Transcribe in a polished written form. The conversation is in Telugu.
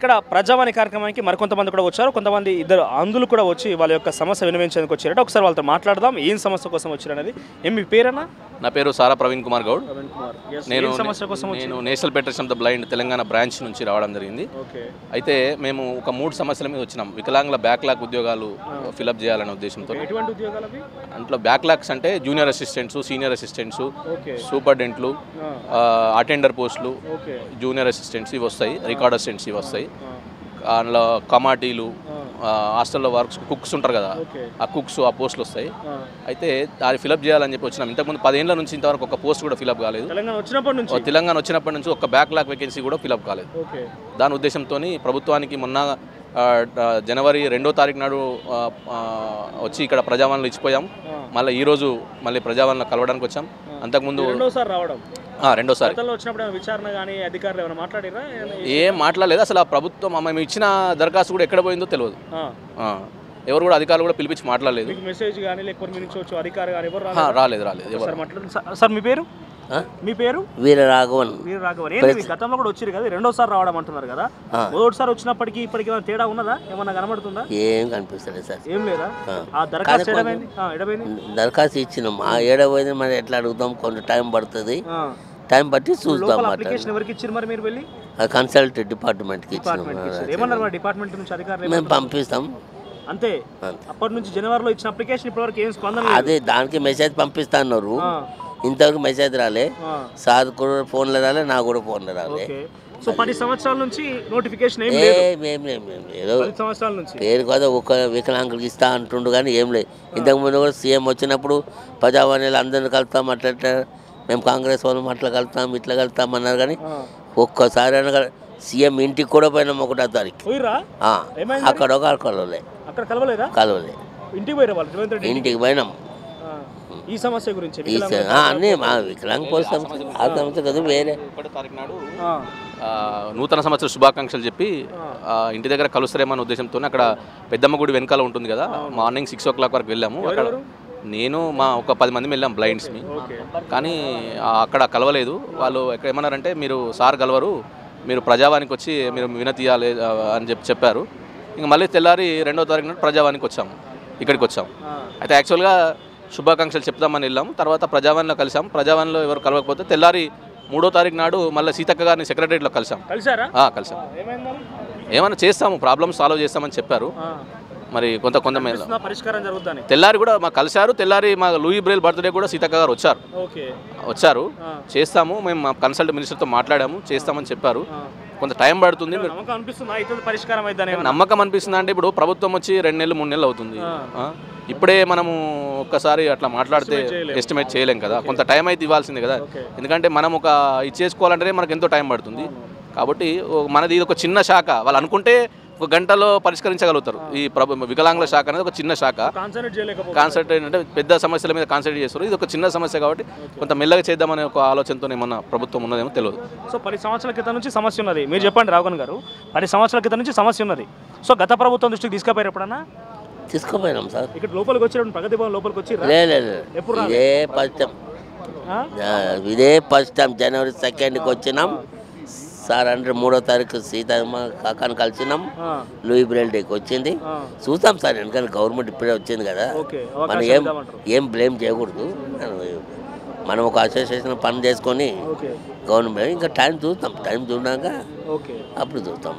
ఇక్కడ ప్రజావాణి కార్యక్రమానికి మరికొంతమంది కూడా వచ్చారు. కొంతమంది ఇద్దరు అంధులు కూడా వచ్చి వాళ్ళ యొక్క సమస్య వినియోగించేందుకు వచ్చారట. ఒకసారి వాళ్ళతో మాట్లాడదాం. ఏం సమస్య కోసం వచ్చారు అనేది. ఏం మీ పేరేనా? నా పేరు సారా ప్రవీణ్ కుమార్ గౌడ్. నేను సమస్య కోసం national federation of the blind Telangana branch నుంచి రావడం జరిగింది. అయితే మేము ఒక 3 సమస్యల మీద వచ్చినాం. వికలాంగుల బ్యాక్లాగ్ ఉద్యోగాలు ఫిలప్ చేయాలనే ఉద్దేశంతో. దాంట్లో బ్యాక్లాగ్స్ అంటే జూనియర్ అసిస్టెంట్స్, సీనియర్ అసిస్టెంట్స్, సూపర్డెంట్లు, అటెండర్ పోస్టులు, జూనియర్ అసిస్టెంట్స్ ఇవి వస్తాయి, రికార్డ్ అసిస్టెంట్స్ ఇవి వస్తాయి. అందులో కమాటీలు, హాస్టల్లో వర్క్స్, కుక్స్ ఉంటారు కదా, ఆ కుక్స్ ఆ పోస్టులు వస్తాయి. అయితే అది ఫిలప్ చేయాలని చెప్పి వచ్చినాం. ఇంతకుముందు 10 ఏళ్ల నుంచి ఇంతవరకు ఒక పోస్ట్ కూడా ఫిలప్ కాలేదు. తెలంగాణ వచ్చినప్పటి నుంచి ఒక బ్యాక్లాగ్ వేకెన్సీ కూడా ఫిలప్ కాలేదు. దాని ఉద్దేశంతో ప్రభుత్వానికి మొన్న జనవరి 2వ తారీఖు నాడు వచ్చి ఇక్కడ ప్రజావాణిలో ఇచ్చిపోయాం. మళ్ళీ ఈరోజు మళ్ళీ ప్రజావాణిలో కలవడానికి వచ్చాం. అంతకుముందు రెండోసారి ఏం మాట్లాడలేదు. అసలు ఆ ప్రభుత్వం మేము ఇచ్చిన దరఖాస్తు కూడా ఎక్కడ పోయిందో తెలియదు. ఎవరు కూడా అధికారులు కూడా పిలిపించి మాట్లాడలేదు. రాలేదు. సార్ మీ పేరు? మీ పేరు? వీరరాఘవన్. గతంలో కూడా వచ్చారు కదా, రెండోసారి రావడం అంటున్నారు కదా. మొదటిసారి వచ్చినప్పటికీ ఇప్పటికి ఏమైనా తేడా ఉన్నదా? ఏమన్నా కనబడుతుందా? ఏం కనిపిస్తలేదు సార్. ఏం లేదా? ఆ దరఖాస్తు దరఖాస్తు ఇచ్చినాం. ఆ ఏడవైంది మరి ఎట్లా అడుగుతాం, కొంచెం టైం పడుతుంది. టైం బట్టి చూద్దాం. కన్సల్ట్ డిపార్ట్మెంట్కి మేము పంపిస్తాం అంతే. అప్పటి నుంచి జనవరిలో ఇచ్చిన అప్లికేషన్ ఇప్పటివరకు ఏం స్పందన? అదే దానికి మెసేజ్ పంపిస్తా అన్నారు. ఇంతవరకు మెసేజ్ రాలే. సార్ కూడా ఫోన్లో రాలే, నాకు కూడా ఫోన్లో రాలే. సో 10 సంవత్సరాల నుంచి నోటిఫికేషన్ ఏదో పేరు కదా ఒక వికలాంగులకి ఇస్తా అంటుండు కానీ ఏం లేదు. ఇంతకుముందు కూడా సీఎం వచ్చినప్పుడు ప్రజావాణిలో అందరిని కలుస్తాం, అట్లా మేము కాంగ్రెస్ వాళ్ళు అట్లా కలుస్తాం, ఇట్లా కలుస్తాం అన్నారు. కానీ ఒక్కసారి అనగా సీఎం ఇంటికి కూడా పోయినాం 1వ తారీఖు. అక్కడ ఒక కలవలే. ఇంటికి పోయినాం. ఈ సమస్య గురించి అన్నీ మా వికలాంగ పోస్ట్ ఆ సమస్య కదా. వేరే 1వ తారీఖు నాడు నూతన సంవత్సర శుభాకాంక్షలు చెప్పి ఇంటి దగ్గర కలుస్తారేమన్న ఉద్దేశంతో అక్కడ పెద్దమ్మ గుడి వెనకాల ఉంటుంది కదా, మార్నింగ్ 6 o'clock వరకు వెళ్ళాము. అక్కడ నేను మా ఒక 10 మంది వెళ్ళాం బ్లైండ్స్ని. కానీ అక్కడ కలవలేదు. వాళ్ళు ఎక్కడ ఏమన్నారంటే మీరు సార్ కలవరు, మీరు ప్రజావానికి వచ్చి మీరు వినతీయాలి అని చెప్పారు. ఇంకా మళ్ళీ తెల్లారి 2వ తారీఖు నాడు ప్రజావానికి వచ్చాము, ఇక్కడికి వచ్చాం. అయితే యాక్చువల్గా శుభాకాంక్షలు చెప్తామని వెళ్ళాం. తర్వాత ప్రజావాణిలో కలిసాం. ప్రజావాణిలో ఎవరు కలవకపోతే తెల్లారి 3వ తారీఖు నాడు మళ్ళీ సీతక్క గారిని సెక్రటరీలో కలిసాం. ఏమైనా చేస్తాము, ప్రాబ్లమ్స్ సాల్వ్ చేస్తామని చెప్పారు. మరి కొంత పరిష్కారం జరుగుతుంది. తెల్లారి కూడా మాకు కలిశారు. తెల్లారి మా లూయి బ్రేల్ బర్త్డే కూడా సీతక్క గారు వచ్చారు. చేస్తాము, మేము కన్సల్ట్ మినిస్టర్తో మాట్లాడాము, చేస్తామని చెప్పారు. కొంత టైం పడుతుంది. నమ్మకం అనిపిస్తుంది అంటే ఇప్పుడు ప్రభుత్వం వచ్చి 2 నెలలు 3 నెలలు అవుతుంది. ఇప్పుడే మనము ఒక్కసారి అట్లా మాట్లాడితే ఎస్టిమేట్ చేయలేం కదా. కొంత టైం అయితే ఇవ్వాల్సిందే కదా. ఎందుకంటే మనం ఒక ఇచ్చేసుకోవాలంటేనే మనకు ఎంతో టైం పడుతుంది. కాబట్టి మనది ఇది ఒక చిన్న శాఖ. వాళ్ళు అనుకుంటే 1 గంటలో పరిష్కరించగలుగుతారు. ఈ వికలాంగుల శాఖ అనేది ఒక చిన్న శాఖ. కాన్సన్ట్రేట్ అంటే పెద్ద సమస్యల మీద కాన్సన్ట్రేట్ చేస్తారు. ఇది ఒక చిన్న సమస్య కాబట్టి కొంత మెల్లగా చేద్దామనే ఒక ఆలోచనతో ఏమన్నా ప్రభుత్వం ఉన్నదేమో తెలియదు. సో 10 సంవత్సరాల క్రితం నుంచి సమస్య ఉన్నది. మీరు చెప్పండి రాఘవన్ గారు, 10 సంవత్సరాల క్రితం నుంచి సమస్య ఉన్నది. సో గత ప్రభుత్వం దృష్టికి తీసుకుపోయారు ఎప్పుడన్నా? తీసుకుపోయినాం సార్. ఇక్కడ లోపలికి వచ్చి ప్రగతి భవన్ లోపలికి వచ్చి ఇదే ఫస్ట్ టైం జనవరి 2కి వచ్చినాం సార్. అంటే 3వ తారీఖు సీతమ్మ కాకాని కలిసినాం. లూయి బ్రేల్ డేకి వచ్చింది. చూస్తాం సార్, ఎందుకంటే గవర్నమెంట్ ఇప్పుడే వచ్చింది కదా, మనం ఏం బ్లేమ్ చేయకూడదు. మనం ఒక అసోసియేషన్ పని చేసుకొని గవర్నమెంట్ ఇంకా టైం చూస్తాం. టైం చూడాక అప్పుడు చూస్తాం.